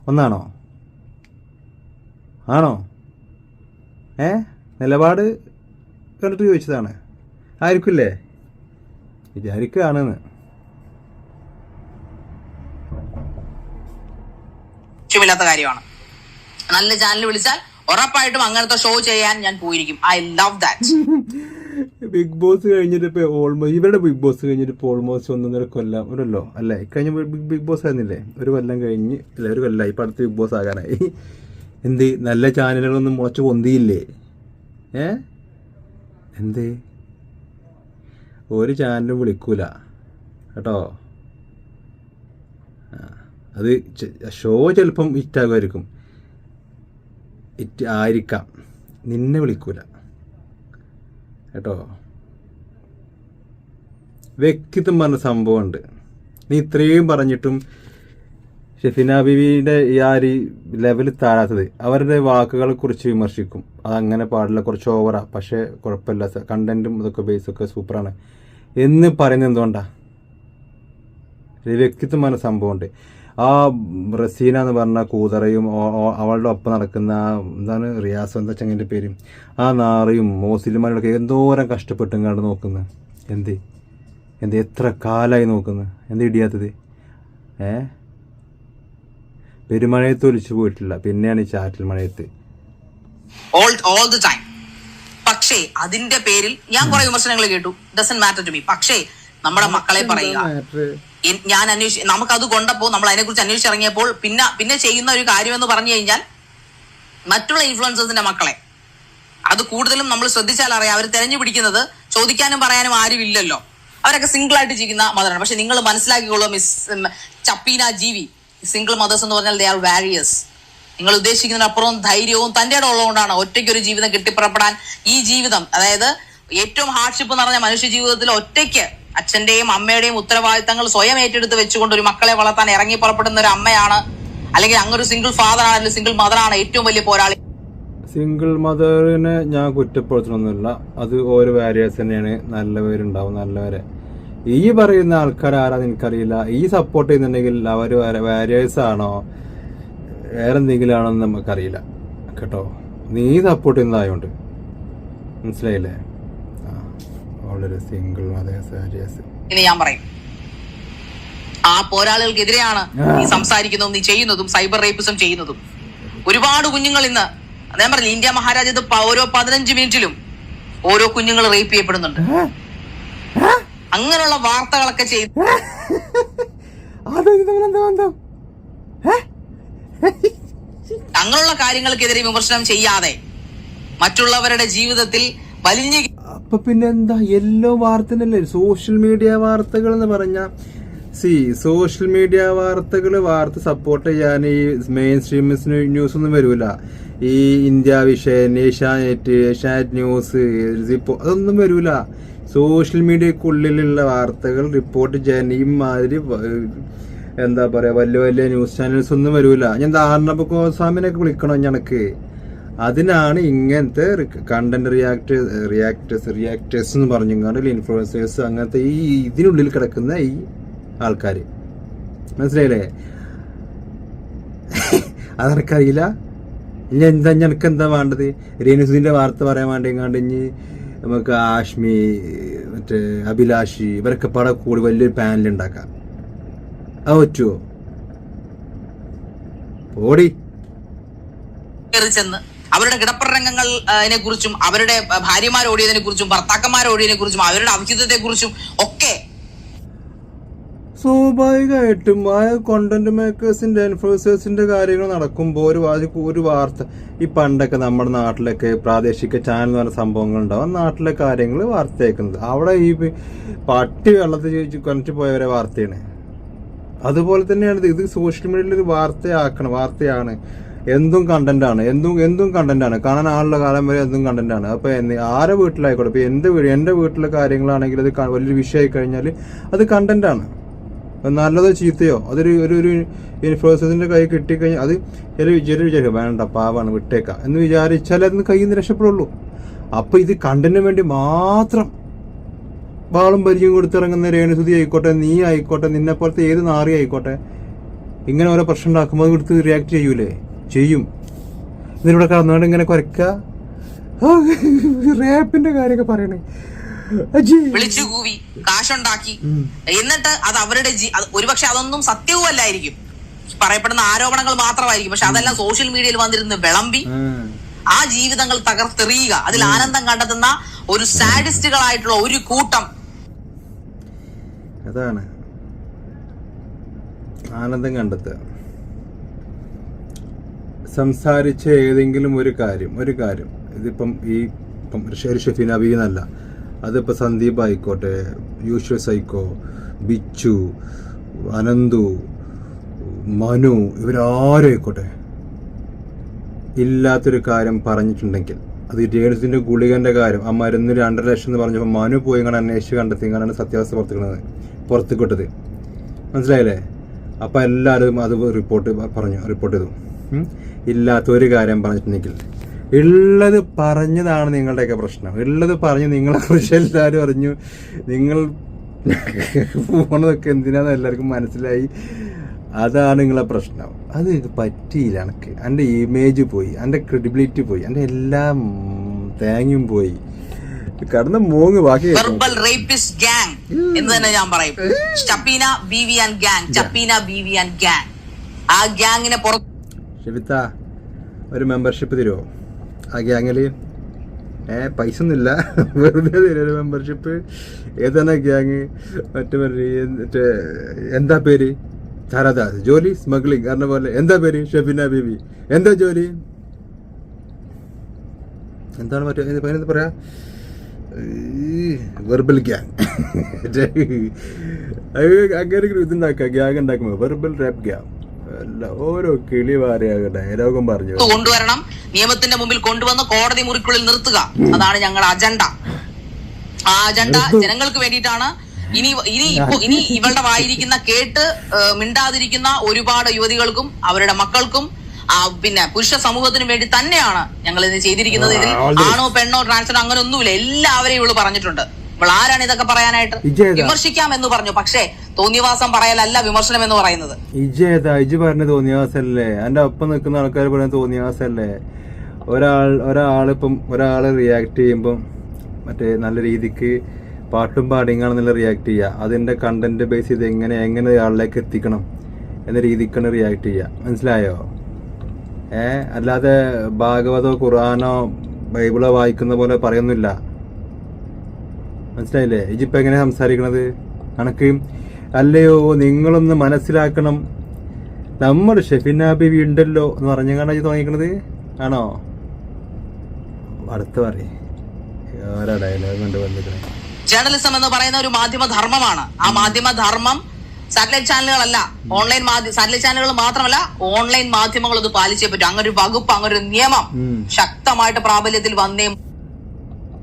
ഒന്നാണോ? ആണോ? നിലപാട് കണ്ടിട്ട് ചോദിച്ചതാണ്. ആയിരിക്കില്ലേ? വിചാരിക്കുകയാണെന്ന്. ില്ലാത്ത കാര്യമാണ്. നല്ല ചാനൽ വിളിച്ചാൽ ഉറപ്പായിട്ടും അങ്ങനത്തെ ഷോ ചെയ്യാൻ ഞാൻ പോയിരിക്കും. I love that. Bigg Boss കഴിഞ്ഞിട്ട് ഇപ്പോൾ ഓൾമോസ്റ്റ് ഇവരുടെ ബിഗ് ബോസ് കഴിഞ്ഞിട്ട് ഇപ്പോൾ ഓൾമോസ്റ്റ് 1.5 കൊല്ലം ഒരല്ലോ അല്ലേ? കഴിഞ്ഞ ബിഗ് ബോസ് ആയിരുന്നില്ലേ? ഒരു കൊല്ലം കഴിഞ്ഞ് അല്ല, ഒരു കൊല്ലമായി. ഇപ്പം അടുത്ത് ബിഗ് ബോസ് ആകാനായി. എന്ത് നല്ല ചാനലുകളൊന്നും മുളച്ച് പൊന്തിയില്ലേ? എന്തേ ഒരു ചാനലും വിളിക്കൂല കേട്ടോ. അത് ഷോ ചിലപ്പം ഹിറ്റാകുമായിരിക്കും, ഹിറ്റ് ആയിരിക്കാം, നിന്നെ വിളിക്കൂല കേട്ടോ. വ്യക്തിത്വം പറഞ്ഞ സംഭവമുണ്ട്. നീ ഇത്രയും പറഞ്ഞിട്ടും ഷെഫീന ബീവിയുടെ ഈ ആ ഒരു ലെവലിൽ താഴാത്തത്. അവരുടെ വാക്കുകളെ കുറിച്ച് വിമർശിക്കും, അതങ്ങനെ പാടില്ല, കുറച്ച് ഓവറാ, പക്ഷേ കുഴപ്പമില്ല, കണ്ടന്റും ഇതൊക്കെ ബേസൊക്കെ സൂപ്പറാണ് എന്ന് പറയുന്നത് എന്തുകൊണ്ടാണ്? വ്യക്തിത്വം പറഞ്ഞ സംഭവമുണ്ട്. ആ റസീന എന്ന് പറഞ്ഞ കൂതറയും അവളുടെ ഒപ്പം നടക്കുന്ന എന്താണ് റിയാസ് എന്താ ചങ്ങൻ്റെ പേര്, ആ നാറയും മോസിലുമാരൊക്കെ എന്തോരം കഷ്ടപ്പെട്ടും കണ്ട് നോക്കുന്നത്. എന്ത് എത്ര കാലമായി നോക്കുന്നത്, എന്ത് ഇടിയാത്തത്? പെരുമഴയത്ത് ഒലിച്ചു പോയിട്ടില്ല, പിന്നെയാണ് ഈ ചാറ്റൽ മഴയത്ത് all the time. പക്ഷേ അതിന്റെ പേരിൽ ഞാൻ കുറെ വിമർശനങ്ങൾ കേട്ടു, ഡസന്റ് മാറ്റർ ടു മീ. പക്ഷേ നമ്മുടെ മക്കളെ പറയുക, ഞാൻ നമുക്കത് കൊണ്ടപ്പോ നമ്മൾ അതിനെക്കുറിച്ച് അന്വേഷിച്ചിറങ്ങിയപ്പോൾ പിന്നെ ചെയ്യുന്ന ഒരു കാര്യം എന്ന് പറഞ്ഞു കഴിഞ്ഞാൽ മറ്റുള്ള ഇൻഫ്ലുവൻസേഴ്സിന്റെ മക്കളെ അത് കൂടുതലും നമ്മൾ ശ്രദ്ധിച്ചാൽ അറിയാം, അവർ തെരഞ്ഞു പിടിക്കുന്നത് ചോദിക്കാനും പറയാനും ആരും ഇല്ലല്ലോ, അവരൊക്കെ സിംഗിൾ ആയിട്ട് ജീവിക്കുന്ന മദറാണ്. പക്ഷെ നിങ്ങൾ മനസ്സിലാക്കിക്കോളൂ മിസ് ചപ്പീന ജീവി, സിംഗിൾ മദേഴ്സ് എന്ന് പറഞ്ഞാൽ ദേ ആർ വാരിയേഴ്സ്. നിങ്ങൾ ഉദ്ദേശിക്കുന്നതിനപ്പുറം ധൈര്യവും തന്റെ ഇടം ഉള്ളതുകൊണ്ടാണ് ഒറ്റയ്ക്കൊരു ജീവിതം കെട്ടിപ്പുറപ്പെടാൻ. ഈ ജീവിതം, അതായത് ഏറ്റവും ഹാർഡ്ഷിപ്പ് നിറഞ്ഞ മനുഷ്യ ജീവിതത്തിൽ ഒറ്റയ്ക്ക് അച്ഛന്റെയും അമ്മയുടെയും ഉത്തരവാദിത്തങ്ങൾ സ്വയം ഏറ്റെടുത്ത് വെച്ചുകൊണ്ട് ഒരു മക്കളെ വളർത്താൻ ഇറങ്ങി പുറപ്പെടുന്ന ഒരു അമ്മയാണ്, അല്ലെങ്കിൽ അങ്ങൊരു സിംഗിൾ ഫാദർ ആണ്, അല്ലെങ്കിൽ സിംഗിൾ മദറാണ് ഏറ്റവും വലിയ പോരാളി. സിംഗിൾ മദറിനെ ഞാൻ കുറ്റപ്പെടുത്തണമെന്നില്ല, അത് ഓരോ വാരിയേഴ്സ് തന്നെയാണ്. നല്ലവരുണ്ടാവും, നല്ലവരെ. ഈ പറയുന്ന ആൾക്കാർ ആരാന്ന് എനിക്കറിയില്ല. ഈ സപ്പോർട്ട് ചെയ്യുന്നുണ്ടെങ്കിൽ അവർ വാരിയേഴ്സ് ആണോ വേറെ എന്തെങ്കിലും ആണോ എന്ന് നമുക്കറിയില്ല കേട്ടോ. നീ സപ്പോർട്ട് ചെയ്യുന്നതായോണ്ട് മനസ്സിലായില്ലേ? വളരെ സിംഗിൾ മദേഴ്സ് വാരിയേഴ്സ് എന്ന് ഞാൻ പറയും. ആ പോരാളികൾക്കെതിരെയാണ് നീ സംസാരിക്കുന്നതും നീ ചെയ്യുന്നതും, സൈബർ റേപ്പിസം ചെയ്യുന്നതും. ഒരുപാട് കുഞ്ഞുങ്ങൾ ഇന്ന് ഞാൻ പറഞ്ഞില്ല, ഇന്ത്യ മഹാരാജ്യത്ത് ഓരോ 15 മിനിറ്റിലും ഓരോ കുഞ്ഞുങ്ങൾ റേപ്പ് ചെയ്യപ്പെടുന്നുണ്ട്. അങ്ങനെയുള്ള വാർത്തകളൊക്കെ ചെയ്ത് അങ്ങനെയുള്ള കാര്യങ്ങൾക്കെതിരെ വിമർശനം ചെയ്യാതെ മറ്റുള്ളവരുടെ ജീവിതത്തിൽ വലിഞ്ഞു. അപ്പൊ പിന്നെ എന്താ എല്ലോ വാർത്തനല്ലേ സോഷ്യൽ മീഡിയ വാർത്തകൾ എന്ന് പറഞ്ഞാൽ? സോഷ്യൽ മീഡിയ വാർത്ത സപ്പോർട്ട് ചെയ്യാൻ ഈ മെയിൻ സ്ട്രീം ന്യൂസ് ഒന്നും വരൂല. ഈ ഇന്ത്യ വിഷൻ, ഏഷ്യാനെറ്റ് ന്യൂസ്, അതൊന്നും വരൂല. സോഷ്യൽ മീഡിയക്കുള്ളിലുള്ള വാർത്തകൾ റിപ്പോർട്ട് ചെയ്യാൻ ഈ മാതിരി എന്താ പറയാ വലിയ വലിയ ന്യൂസ് ചാനൽസ് ഒന്നും വരൂല. ഞാൻ ധാരണ ഗോസ്വാമിനൊക്കെ വിളിക്കണോ ഞനക്ക്? അതിനാണ് ഇങ്ങനത്തെ കണ്ടന്റ് റിയാക്ടേഴ്സ് എന്ന് പറഞ്ഞാൽ ഇൻഫ്ലുവൻസേഴ്സ്, അങ്ങനത്തെ ഈ ഇതിനുള്ളിൽ കിടക്കുന്ന ഈ ആൾക്കാർ. മനസ്സിലായില്ലേ? അതെനിക്കറിയില്ല. ഇനി ഞങ്ങൾക്ക് എന്താ വേണ്ടത്? രേണുസുദിന്റെ വാർത്ത പറയാൻ വേണ്ടി ഇനി നമുക്ക് ആഷ്മി, മറ്റേ അഭിലാഷി, ഇവരൊക്കെ പട കൂടി വലിയൊരു പാനൽ ഉണ്ടാക്കാം. അത് പറ്റുമോ? ഓടി ചെന്ന് അവരുടെ കിടപ്പറങ്ങങ്ങളെ കുറിച്ചും അവരുടെ ഭാര്യമാർ ഓടിയതിനെ കുറിച്ചും ഭർത്താക്കന്മാർ ഓടിയതിനെ കുറിച്ചും അവരുടെ അവിഹിതത്തെ കുറിച്ചും ഒക്കെ സ്വാഭാവികമായിട്ടും ആ കോണ്ടന്റ് മേക്കേഴ്സിന്റെ ഇൻഫ്ലുവൻസേഴ്സിന്റെ കാര്യങ്ങൾ നടക്കുമ്പോൾ ഒരു വാർത്ത, ഈ പണ്ടൊക്കെ നമ്മുടെ നാട്ടിലൊക്കെ പ്രാദേശിക ചാനൽ എന്ന് പറഞ്ഞ സംഭവങ്ങൾ ഉണ്ടാവും. നാട്ടിലെ കാര്യങ്ങൾ വാർത്തയാക്കുന്നത് അവിടെ ഈ പട്ടി വെള്ളത്തിൽ കൊണ്ടിട്ട് പോയവരെ വാർത്തയാണ്. അതുപോലെ തന്നെയാണ് ഇത് സോഷ്യൽ മീഡിയയിൽ ഒരു വാർത്തയാണ്. എന്തും കണ്ടന്റാണ്, എന്തും കണ്ടന്റാണ്. കാണാൻ ആളുള്ള കാലം വരെ എന്തും കണ്ടന്റാണ്. അപ്പൊ ആരെ വീട്ടിലായിക്കോട്ടെ, ഇപ്പൊ എന്റെ വീട്ടിലെ കാര്യങ്ങളാണെങ്കിൽ അത് വലിയൊരു വിഷയമായി കഴിഞ്ഞാൽ അത് കണ്ടന്റാണ്. നല്ലതോ ചീത്തയോ അതൊരു ഒരു ഇൻഫ്ലുവൻസേഴ്സിന്റെ കൈ കിട്ടിക്കഴിഞ്ഞാൽ അത് വിചാരിക്കും വേണ്ട പാവാണ് വിട്ടേക്കാം എന്ന് വിചാരിച്ചാൽ അതിന് കയ്യിൽ നിന്ന് രക്ഷപ്പെടുള്ളൂ. അപ്പൊ ഇത് കണ്ടന്റിന് വേണ്ടി മാത്രം വാളും പരിചയം കൊടുത്തിറങ്ങുന്ന രേണുസുതി ആയിക്കോട്ടെ, നീ ആയിക്കോട്ടെ, നിന്നെ പോലത്തെ ഏത് നാറി ആയിക്കോട്ടെ, ഇങ്ങനെ ഓരോ പ്രശ്നം ഉണ്ടാക്കുമ്പോൾ അത് കൊടുത്ത് റിയാക്ട് ചെയ്യൂലേ? ചെയ്യും. ഇതിലൂടെ കടന്നുകൊണ്ട് ഇങ്ങനെ കുരക്കുക, റേപ്പിന്റെ കാര്യമൊക്കെ പറയണേ, വിളിച്ചു കൂവി കാശുണ്ടാക്കി, എന്നിട്ട് അത് അവരുടെ ഒരുപക്ഷെ അതൊന്നും സത്യവും അല്ലായിരിക്കും, പറയപ്പെടുന്ന ആരോപണങ്ങൾ മാത്രമായിരിക്കും. പക്ഷെ അതെല്ലാം സോഷ്യൽ മീഡിയയിൽ വന്നിരുന്ന് വിളമ്പി ആ ജീവിതങ്ങൾ തകർത്തെറിയുക, അതിൽ ആനന്ദം കണ്ടെത്തുന്ന ഒരു സാഡിസ്റ്റുകളായിട്ടുള്ള ഒരു കൂട്ടം. അതാണ് ആനന്ദം കണ്ടെത്തുക. സംസാരിച്ച ഏതെങ്കിലും ഒരു കാര്യം ഇതിപ്പം ഷെഫീന ബീവി എന്നല്ല, അതിപ്പോൾ സന്ദീപ് ആയിക്കോട്ടെ, യൂഷ്വസ് ആയിക്കോ, ബിച്ചു, അനന്തു, മനു, ഇവരാരും ആയിക്കോട്ടെ, ഇല്ലാത്തൊരു കാര്യം പറഞ്ഞിട്ടുണ്ടെങ്കിൽ അത് ജെയിംസിന്റെ ഗുളികന്റെ കാര്യം, ആ മരുന്ന് 2.5 ലക്ഷം എന്ന് പറഞ്ഞപ്പോൾ മനു പോയി ഇങ്ങനെ അന്വേഷിച്ച് കണ്ടെത്തിയാണ് സത്യാവസ്ഥ പുറത്ത് കിട്ടത്. മനസ്സിലായില്ലേ? അപ്പം എല്ലാവരും അത് റിപ്പോർട്ട് ചെയ്തു. ഇല്ലാത്തൊരു കാര്യം പറഞ്ഞിട്ടുണ്ടെങ്കിൽ ഉള്ളത് പറഞ്ഞതാണ് നിങ്ങളുടെയൊക്കെ പ്രശ്നം. ഉള്ളത് പറഞ്ഞ് നിങ്ങളെക്കുറിച്ച് എല്ലാവരും അറിഞ്ഞു. നിങ്ങൾ പോണതൊക്കെ എന്തിനാന്ന് എല്ലാവർക്കും മനസ്സിലായി. അതാണ് നിങ്ങളെ പ്രശ്നം. അത് പറ്റിയില്ല. എനിക്ക് എൻ്റെ ഇമേജ് പോയി, എൻ്റെ ക്രെഡിബിലിറ്റി പോയി, എൻ്റെ എല്ലാം തേങ്ങയും പോയി. കടന്ന് മൂങ്ങ് ബാക്കി വെർബൽ റേപ്പിസ്റ്റ് ഗ്യാങ് എന്ന് തന്നെ ഞാൻ പറയും. ചപ്പീന ബിവിയാൻ ഗ്യാങ്, ചപ്പീന ബിവിയാൻ ഗ്യാങ്. ആ ഗ്യാങ്ങിനെ ഷെബിത്ത ഒരു മെമ്പർഷിപ്പ് തരുമോ ആ ഗ്യാങ്ങില്? പൈസ ഒന്നുമില്ല, വെറുതെ തരും ഒരു മെമ്പർഷിപ്പ്. ഏതാണ് ഗ്യാങ്? മറ്റേ എന്താ പേര്? ചാരാദാസ്. ജോലി സ്മഗ്ലിംഗ് പറഞ്ഞ പോലെ. എന്താ പേര്? ഷെബിന ബീവി. എന്താ ജോലി? എന്താണ് മറ്റേ പറയാ? Verbal gang. അങ്ങനെ ഇതുണ്ടാക്കുക, ഗ്യാങ് ഉണ്ടാക്കുമ്പോ വെർബൽ റാപ്പ് ഗ്യാങ്. ഓരോ കിളി വാരയാകെ ഡയലോഗും പറഞ്ഞു കൊണ്ടുവരണം, നിയമത്തിന്റെ മുമ്പിൽ കൊണ്ടുവന്ന് കോടതി മുറിക്കുള്ളിൽ നിർത്തുക. അതാണ് ഞങ്ങളുടെ അജണ്ട. ആ അജണ്ട ജനങ്ങൾക്ക് വേണ്ടിയിട്ടാണ്. ഇനി ഇവളുടെ വായിരിക്കുന്ന കേട്ട് മിണ്ടാതിരിക്കുന്ന ഒരുപാട് യുവതികൾക്കും അവരുടെ മക്കൾക്കും പിന്നെ പുരുഷ സമൂഹത്തിനും വേണ്ടി തന്നെയാണ് ഞങ്ങൾ ഇത് ചെയ്തിരിക്കുന്നത്. ഇതിൽ ആണോ പെണ്ണോ ട്രാൻസ്ജെൻഡർ അങ്ങനെ ഒന്നുമില്ല. എല്ലാവരെയും ഇവള് പറഞ്ഞിട്ടുണ്ട്. ഇവൾ ആരാണ് ഇതൊക്കെ പറയാനായിട്ട്? വിമർശിക്കാം എന്ന് പറഞ്ഞു, പക്ഷേ തോന്നിയവാസം പറയലല്ല വിമർശനം എന്ന് പറയുന്നത്. ഇജ് പറഞ്ഞ തോന്നിയവാസല്ലേ? എന്റെ ഒപ്പം നിൽക്കുന്ന ആൾക്കാർ പറയുന്ന തോന്നിയവാസല്ലേ? ഒരാള് റിയാക്ട് ചെയ്യുമ്പം മറ്റേ നല്ല രീതിക്ക് പാട്ടും പാടിങ്ങാണെന്നുള്ള റിയാക്ട് ചെയ്യുക. അതിന്റെ കണ്ടന്റ് ബേസ് ചെയ്ത് എങ്ങനെ ആളിലേക്ക് എത്തിക്കണം എന്ന രീതിക്കാണ് റിയാക്ട് ചെയ്യുക. മനസ്സിലായോ? അല്ലാതെ ഭാഗവതോ ഖുർആനോ ബൈബിളോ വായിക്കുന്ന പോലെ പറയുന്നില്ല. മനസ്സിലായില്ലേ? ഇജിപ്പോ എങ്ങനെ സംസാരിക്കണത്? കണക്ക് അല്ലയോ? നിങ്ങളൊന്ന് മനസ്സിലാക്കണം. നമ്മുടെ ഷെഫിന ബീവി ഉണ്ടല്ലോ എന്ന് പറഞ്ഞാണ് ഇത് തോന്നിക്കണത് ആണോ? അടുത്ത പറയും ഡയലോഗ് കൊണ്ട് വന്നിരിക്കണേ. ജേർണലിസം എന്ന് പറയുന്ന ഒരു മാധ്യമ ധർമ്മമാണ്. ആ മാധ്യമ ധർമ്മം സാറ്റലൈറ്റ് ചാനലുകളല്ല, സാറ്റലൈറ്റ് ചാനലുകൾ മാത്രമല്ല ഓൺലൈൻ മാധ്യമങ്ങൾ ഇത് പാലിച്ചേ പറ്റും. അങ്ങനെ ഒരു വകുപ്പ്, അങ്ങനെ ഒരു നിയമം ശക്തമായിട്ട് പ്രാബല്യത്തിൽ വന്നേ.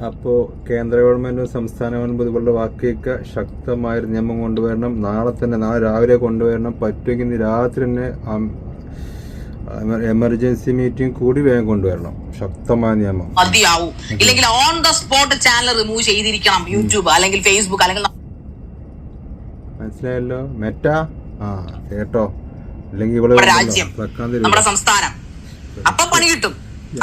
അപ്പോ കേന്ദ്ര ഗവൺമെന്റും സംസ്ഥാന ഗവൺമെന്റ് ഇതുപോലുള്ള വാക്കിയൊക്കെ ശക്തമായൊരു നിയമം കൊണ്ടുവരണം. നാളെ രാവിലെ കൊണ്ടുവരണം. പറ്റുമെങ്കിൽ രാത്രി തന്നെ എമർജൻസി മീറ്റിംഗ് കൂടി വേഗം കൊണ്ടുവരണം. ശക്തമായ നിയമം മതിയാവും. ഇല്ലെങ്കിൽ on the spot channel remove ചെയ്തിരിക്കണം. യൂട്യൂബ് അല്ലെങ്കിൽ ഫേസ്ബുക്ക് അല്ലെങ്കിൽ മനസ്സിലായല്ലോ? മെറ്റ കേട്ടോ? അല്ലെങ്കിൽ രാജ്യം, നമ്മുടെ സംസ്ഥാനം അപ്പൊ പണി കിട്ടും.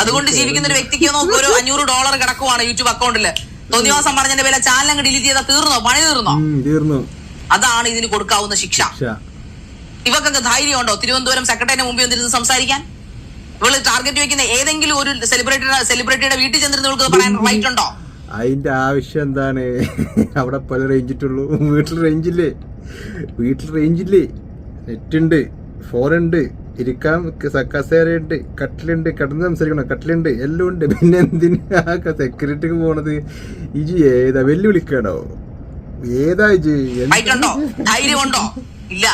അതുകൊണ്ട് ജീവിക്കുന്ന ഒരു വ്യക്തിക്ക് നോക്കി ഒരു $500 കിടക്കുവാണ് യൂട്യൂബ് അക്കൗണ്ടില്. തോന്നിവാസം പറഞ്ഞതിന്റെ പേരെ ചാനൽ അങ്ങ് ഡിലീറ്റ് ചെയ്താൽ തീർന്നോ? പണി തീർന്നു. അതാണ് ഇതിന് കൊടുക്കാവുന്ന ശിക്ഷ. ഇവക്കൊക്കെ ധൈര്യമുണ്ടോ തിരുവനന്തപുരം സെക്രട്ടറിയുടെ മുമ്പിൽ വന്നിരുന്ന് സംസാരിക്കാൻ? ഇവള് ടാർഗറ്റ് വെക്കുന്ന ഏതെങ്കിലും ഒരു സെലിബ്രിറ്റിയുടെ വീട്ടിൽ ചെന്നിരുന്ന് ഇവൾക്ക് പറയാൻ റൈറ്റ് ഉണ്ടോ? അതിന്റെ ആവശ്യം എന്താണ്? അവിടെ പല റേഞ്ചിട്ടുള്ളൂ. വീട്ടിൽ റേഞ്ചില്ലേ? നെറ്റുണ്ട്, ഫോണുണ്ട്, ഇരിക്കാൻ കസേരയുണ്ട്, കട്ടിലുണ്ട്, കിടന്ന് സംസാരിക്കണം, കട്ടിലുണ്ട്, എല്ലാം ഉണ്ട്. പിന്നെ എന്തിനാ സെക്യൂരിറ്റിക്ക് പോണത്? ഇജി ഏതാ വെല്ലുവിളിക്കണോ? ഏതാ ഇജി? ധൈര്യമുണ്ടോ? ഇല്ല.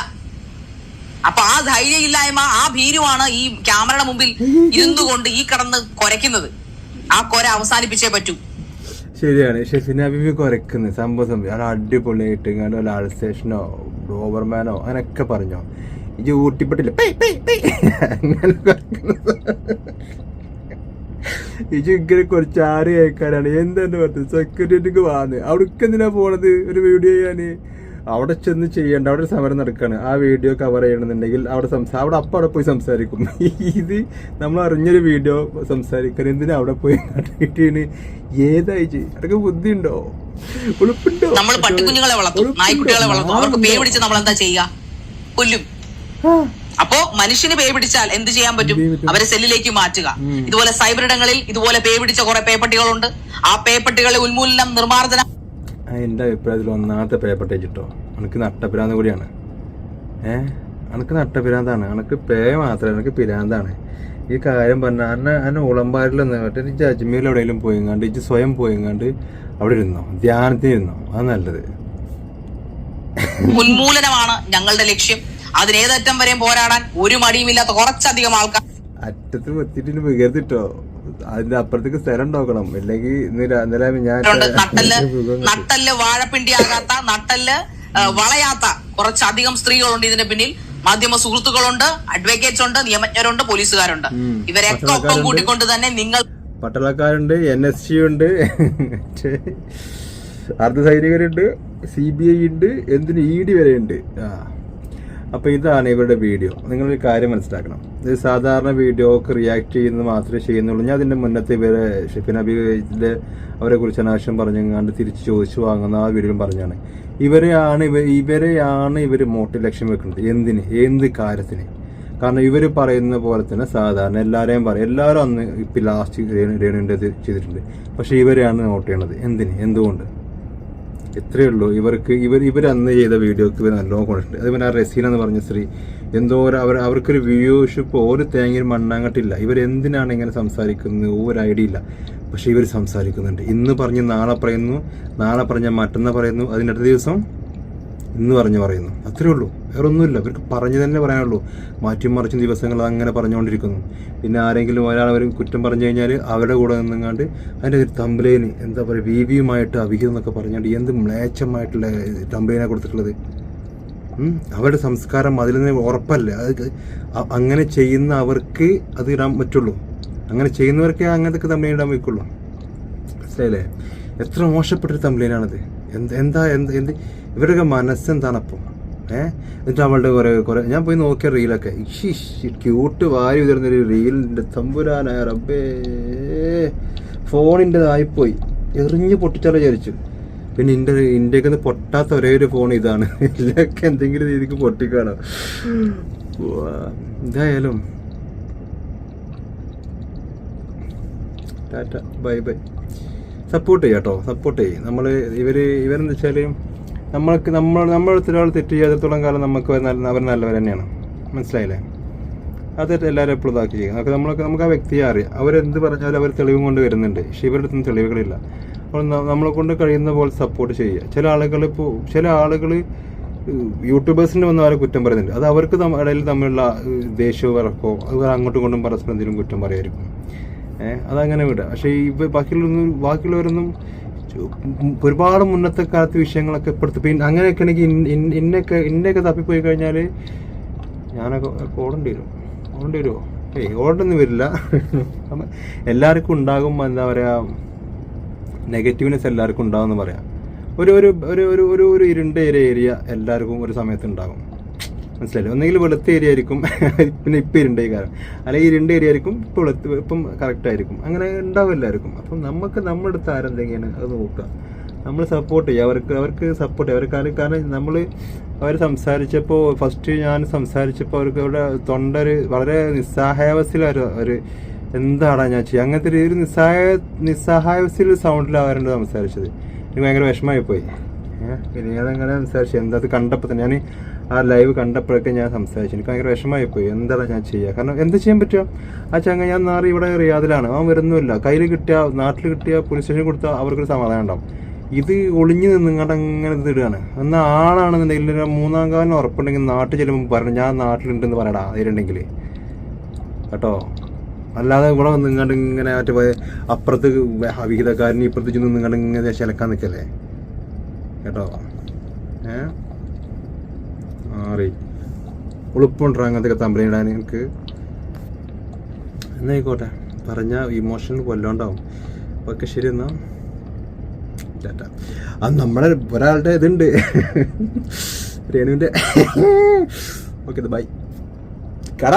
അപ്പൊ ആ ധൈര്യമില്ലായ്മ, ആ ഭീരുവാണ് ഈ ക്യാമറയുടെ മുമ്പിൽ ഇരുന്നുകൊണ്ട് ഈ കിടന്ന് കുരയ്ക്കുന്നത്. ആ കുര അവസാനിപ്പിച്ചേ പറ്റൂ. ശരിയാണ്. ഷെഫിന ബീവി കുരക്കുന്നത് സംഭവം അവിടെ അടിപൊളിയായിട്ട് ഇങ്ങനെ വല്ല ആൾസ്റ്റേഷനോ ഡോബർമാനോ അങ്ങനെയൊക്കെ പറഞ്ഞോ. ഇത് ഊട്ടിപ്പെട്ടില്ല അങ്ങനെ ഇത് ഇങ്ങനെ കുറച്ച് ആറ് കേൾക്കാനാണ്. എന്തെന്ന് പറഞ്ഞത് സെക്യൂരിറ്റിക്ക് വാന്ന് അവിടേക്ക് എന്തിനാ പോണത്? ഒരു വീഡിയോ ചെയ്യാന് അവിടെ ചെന്ന് ചെയ്യേണ്ട. അവിടെ ഒരു സമരം നടക്കുകയാണ്. ആ വീഡിയോ കവർ ചെയ്യണമെന്നുണ്ടെങ്കിൽ അവിടെ പോയി സംസാരിക്കും. ഇത് നമ്മൾ അറിഞ്ഞൊരു വീഡിയോ സംസാരിക്കാൻ എന്തിനാ അവിടെ പോയി കിട്ടിയാണ്? ഏതായി അതൊക്കെ ബുദ്ധി ഉണ്ടോ? ഉളുപ്പുണ്ടോ? നമ്മൾ പട്ടിക്കുഞ്ഞുങ്ങളെ വളർത്തും, നായ്ക്കുട്ടികളെ വളർത്തും. അവർക്ക് പേ പിടിച്ച് നമ്മൾ എന്താ ചെയ്യുക? കൊല്ലും. അപ്പോ മനുഷ്യന് പേ പിടിച്ചാൽ എന്ത് ചെയ്യാൻ പറ്റും? അവരെ സെല്ലിലേക്ക് മാറ്റുക. ഇതുപോലെ സൈബർ ഇടങ്ങളിൽ ഇതുപോലെ പേ പിടിച്ച കുറെ പേപ്പട്ടികളുണ്ട്. ആ പേപ്പട്ടികളെ ഉന്മൂലനം, നിർമ്മാർജ്ജനം. എൻ്റെ അഭിപ്രായത്തിൽ ഒന്നാമത്തെ പേപ്പട്ടേച്ചിട്ടോ എനിക്ക് നട്ടപിരാന്ത് കൂടിയാണ്. എനിക്ക് നട്ടപിരാന്താണ്. എനിക്ക് പേ മാത്രമല്ല, എനിക്ക് പിരാന്താണ്. ഈ കാര്യം പറഞ്ഞാൽ എന്നെ ഉളമ്പാരിലൊന്നും കേട്ടെ അജ്മീരിൽ എവിടെയെങ്കിലും പോയിങ്ങാണ്ട് ഇജ്ജ് സ്വയം പോയിങ്ങാണ്ട് അവിടെ ഇരുന്നോ, ധ്യാനത്തിന് ഇരുന്നോ. അത് നല്ലത്. ഉന്മൂലനമാണ് ഞങ്ങളുടെ ലക്ഷ്യം. അതിനേതറ്റം വരെയും പോരാടാൻ ഒരു മടിയുമില്ലാത്ത കുറച്ചധികം ആൾക്കാർ അറ്റത്ത് വെത്തിട്ട് വികരുതിട്ടോ. അതിന്റെ അപ്പുറത്തേക്ക് സ്ഥലം നോക്കണം, ഇല്ലെങ്കിൽ ഇന്നലെ ഞാൻ നട്ടല് വാഴപ്പിണ്ടി ആകാത്ത, നട്ടല് വളയാത്ത കുറച്ചധികം സ്ത്രീകളുണ്ട് ഇതിന്റെ പിന്നിൽ. മാധ്യമ സുഹൃത്തുക്കളുണ്ട്, അഡ്വക്കേറ്റ്സ് ഉണ്ട്, നിയമജ്ഞരുണ്ട്, പോലീസുകാരുണ്ട്. ഇവരൊക്കെ ഒപ്പം കൂട്ടിക്കൊണ്ട് തന്നെ നിങ്ങൾ പട്ടാളക്കാരുണ്ട്, NSG ഉണ്ട്, അർദ്ധസൈനികരുണ്ട്, CBI ഉണ്ട്, എന്തിന് ED വരെ ഉണ്ട്. അപ്പോൾ ഇതാണ് ഇവരുടെ വീഡിയോ. നിങ്ങളൊരു കാര്യം മനസ്സിലാക്കണം, ഇത് സാധാരണ വീഡിയോക്ക് റിയാക്ട് ചെയ്യുന്നത് മാത്രമേ ചെയ്യുന്നുള്ളൂ. ഞാൻ അതിൻ്റെ മുന്നത്തെ ഇവരെ ഷെഫീന ബീഗത്തിൻ്റെ അവരെ കുറിച്ച് അനാവശ്യം പറഞ്ഞങ്ങാണ്ട് തിരിച്ച് ചോദിച്ചു വാങ്ങുന്ന ആ വീഡിയോയിലും പറഞ്ഞാണ് ഇവരെയാണ് ഇവർ മോട്ടിൽ ലക്ഷ്യം വെക്കുന്നത്. എന്തിന്, എന്ത് കാര്യത്തിന്? കാരണം ഇവർ പറയുന്ന പോലെ തന്നെ സാധാരണ എല്ലാവരെയും പറയും, എല്ലാവരും അന്ന് ഇപ്പം ലാസ്റ്റ് രേണുവിൻ്റെ ചെയ്തിട്ടുണ്ട്. പക്ഷേ ഇവരെയാണ് നോട്ട് ചെയ്യണത്. എന്തിന്, എന്തുകൊണ്ട്? ഇത്രയേ ഉള്ളൂ. ഇവർ അന്ന് ചെയ്ത വീഡിയോക്ക് ഇവർ നല്ലോണം കൊണ്ടിട്ടുണ്ട്. അതുപോലെ ആ റസീന എന്ന് പറഞ്ഞ സ്ത്രീ എന്തോ അവർക്കൊരു വ്യൂഷിപ്പ് ഒരു തേങ്ങയിൽ മണ്ണാങ്ങട്ടില്ല. ഇവരെന്തിനാണ് ഇങ്ങനെ സംസാരിക്കുന്നത് ഒരു ഐഡിയ ഇല്ല. പക്ഷെ ഇവർ സംസാരിക്കുന്നുണ്ട്. ഇന്ന് പറഞ്ഞ് നാളെ പറയുന്നു, നാളെ പറഞ്ഞ മറ്റന്നാ പറയുന്നു, അതിനടുത്ത ദിവസം ഇന്ന് പറയുന്നു. അത്രേ ഉള്ളൂ, വേറെ ഒന്നുമില്ല. ഇവർക്ക് പറഞ്ഞു തന്നെ പറയാനുള്ളൂ. മാറ്റിയും മറിച്ചും ദിവസങ്ങൾ അങ്ങനെ പറഞ്ഞുകൊണ്ടിരിക്കുന്നു. പിന്നെ ആരെങ്കിലും ഒരാൾ കുറ്റം പറഞ്ഞു കഴിഞ്ഞാൽ അവരുടെ കൂടെ നിന്നങ്ങാണ്ട് അതിൻ്റെ ഒരു തംബ്ലൈന് എന്താ പറയുക, വീവിയുമായിട്ട് അവിഹിതം എന്നൊക്കെ പറഞ്ഞാണ്ട് എന്ത് മ്ലേച്ഛമായിട്ടുള്ള തംബ്ലൈനാണ് കൊടുത്തിട്ടുള്ളത്. അവരുടെ സംസ്കാരം അതിൽ നിന്ന് ഉറപ്പല്ലേ. അത് അങ്ങനെ ചെയ്യുന്ന അവർക്ക് അത് ഇടാൻ പറ്റുള്ളൂ. അങ്ങനെ ചെയ്യുന്നവർക്ക് അങ്ങനത്തെ തംബ്ലൈൻ ഇടാൻ വയ്ക്കുള്ളൂ. മനസ്സിലായില്ലേ? എത്ര മോശപ്പെട്ടൊരു തംബ്ലൈനാണത്. എന്ത് ഇവരുടെ മനസ്സെന്താണപ്പം? എന്നിട്ട് അവളുടെ കുറെ ഞാൻ പോയി നോക്കിയ റീലൊക്കെ ക്യൂട്ട് വാരി ഉയർന്നൊരു റീലിൻ്റെ തമ്പുരാനായ റബ്ബേ, ഫോണിൻ്റെതായിപ്പോയി, എറിഞ്ഞ് പൊട്ടിച്ചാലോ വിചാരിച്ചു. പിന്നെ ഇന്ത്യക്ക് ഒന്ന് പൊട്ടാത്ത ഒരേ ഒരു ഫോൺ ഇതാണ്. ഇതിലൊക്കെ എന്തെങ്കിലും രീതിക്ക് പൊട്ടിക്കാണോ? എന്തായാലും ടാറ്റ, ബൈ ബൈ. സപ്പോർട്ട് ചെയ്യാം കേട്ടോ, സപ്പോർട്ട് ചെയ്യും. ഇവരെന്താ വെച്ചാൽ നമ്മളടുത്ത് ഒരാൾ തെറ്റ് ചെയ്യാത്തിടത്തോളം കാലം അവർ നല്ലവർ തന്നെയാണ്. മനസ്സിലായില്ലേ? അത് എല്ലാവരും എപ്പോഴും ഇതാക്കി ചെയ്യും. നമുക്ക് ആ വ്യക്തിയെ അറിയാം. അവരെന്ത് പറഞ്ഞാലും അവർ തെളിവും കൊണ്ട് വരുന്നുണ്ട്. പക്ഷെ ഇവരുടെ അടുത്തൊന്നും തെളിവുകളില്ല. അപ്പോൾ നമ്മളെ കൊണ്ട് കഴിയുന്ന പോലെ സപ്പോർട്ട് ചെയ്യുക. ചില ആളുകൾ യൂട്യൂബേഴ്സിൻ്റെ വന്ന് അവരെ കുറ്റം പറയുന്നുണ്ട്. അത് അവർക്ക് ഇടയിൽ തമ്മിലുള്ള ദേഷ്യവും ഇറക്കോ അവർ അങ്ങോട്ടും ഇങ്ങോട്ടും പരസ്പരം എന്തെങ്കിലും കുറ്റം പറയുമായിരിക്കും. അതങ്ങനെ വിടുക. പക്ഷേ ബാക്കിയുള്ളവരൊന്നും ഒരുപാട് മുന്നത്തെ കാലത്ത് വിഷയങ്ങളൊക്കെ ഇപ്പോഴത്തെ പിന്നെ അങ്ങനെയൊക്കെ ആണെങ്കിൽ ഇന്നൊക്കെ തപ്പിപ്പോയി കഴിഞ്ഞാൽ ഞാനൊക്കെ ഓടേണ്ടി വരുമോ? ഓടൊന്നും വരില്ല. എല്ലാവർക്കും ഉണ്ടാകും, എന്താ പറയുക, നെഗറ്റീവ്നെസ് എല്ലാവർക്കും ഉണ്ടാകുമെന്ന് പറയാം. ഒരു ഇരുണ്ട ഏരിയ എല്ലാവർക്കും ഒരു സമയത്ത് ഉണ്ടാകും. മനസ്സിലായില്ലേ? ഒന്നെങ്കിൽ വെളുത്ത ഏരിയ ആയിരിക്കും, പിന്നെ ഇപ്പം ഇരുണ്ടേ കാലം, അല്ലെങ്കിൽ ഇരുണ്ട ഏരിയ ആയിരിക്കും, ഇപ്പം കറക്റ്റ് ആയിരിക്കും. അങ്ങനെ ഉണ്ടാവും എല്ലാവർക്കും. അപ്പം നമ്മുടെ അടുത്ത് ആരെന്തെങ്കിലും അത് നോക്കുക, നമ്മൾ സപ്പോർട്ട് ചെയ്യുക. അവർക്ക് സപ്പോർട്ട് ചെയ്യുക. കാരണം അവർ സംസാരിച്ചപ്പോൾ ഞാൻ സംസാരിച്ചപ്പോൾ അവർക്ക് അവരുടെ തൊണ്ട വളരെ നിസ്സഹായാവസ്ഥയിൽ എന്താടാ ഞാൻ ചെയ്യുക, അങ്ങനത്തെ ഒരു നിസ്സഹായാവസ്ഥയിൽ സൗണ്ടിലാവാറുണ്ട് സംസാരിച്ചത്. എനിക്ക് ഭയങ്കര വിഷമമായി പോയി. പിന്നെ അതങ്ങനെ സംസാരിച്ചു. എന്താ അത് കണ്ടപ്പോൾ തന്നെ ഞാൻ ആ ലൈവ് കണ്ടപ്പോഴൊക്കെ ഞാൻ സംസാരിച്ചു. എനിക്ക് ഭയങ്കര വിഷമമായി പോയി. എന്താണ് ഞാൻ ചെയ്യുക? കാരണം എന്ത് ചെയ്യാൻ പറ്റുക? ആ ചങ്ങ ഞാൻ ഇവിടെ റിയാദിലാണ്, അവൻ വരുന്നുമില്ല. നാട്ടിൽ കിട്ടിയ പോലീസ് സ്റ്റേഷനിൽ കൊടുത്താൽ അവർക്കൊരു സമാധാനം ഉണ്ടാവും. ഇത് ഒളിഞ്ഞു നിന്നിങ്ങോട്ട് അങ്ങനെ ഇടുകയാണ്. എന്നാൽ ആളാണെന്നുണ്ടെങ്കിൽ മൂന്നാം കാലം ഉറപ്പുണ്ടെങ്കിൽ നാട്ടിൽ ചെല്ലുമ്പോൾ പറഞ്ഞു ഞാൻ നാട്ടിലുണ്ടെന്ന് പറയടാ അതിലുണ്ടെങ്കിൽ കേട്ടോ. അല്ലാതെ ഇവിടെ നിങ്ങാണ്ട് ഇങ്ങനെ മറ്റേ അപ്പുറത്ത് അവിഹിതക്കാരന് ഇപ്പുറത്ത് ചെന്ന് നിങ്ങാണ്ട് ഇങ്ങനെ ചിലക്കാൻ നിൽക്കല്ലേ കേട്ടോ. ഉളുപ്പുണ്ടോ അങ്ങനത്തെ തമ്പലി ഇടാൻ എനിക്ക്? എന്നായിക്കോട്ടെ, പറഞ്ഞാൽ ഇമോഷണൽ കൊല്ലോണ്ടാവും. ഓക്കെ, ശരി എന്നാ ടാറ്റ. അത് നമ്മളെ ഒരാളുടെ ഇതുണ്ട്, രേണുവിൻ്റെ. Okay, by. കട.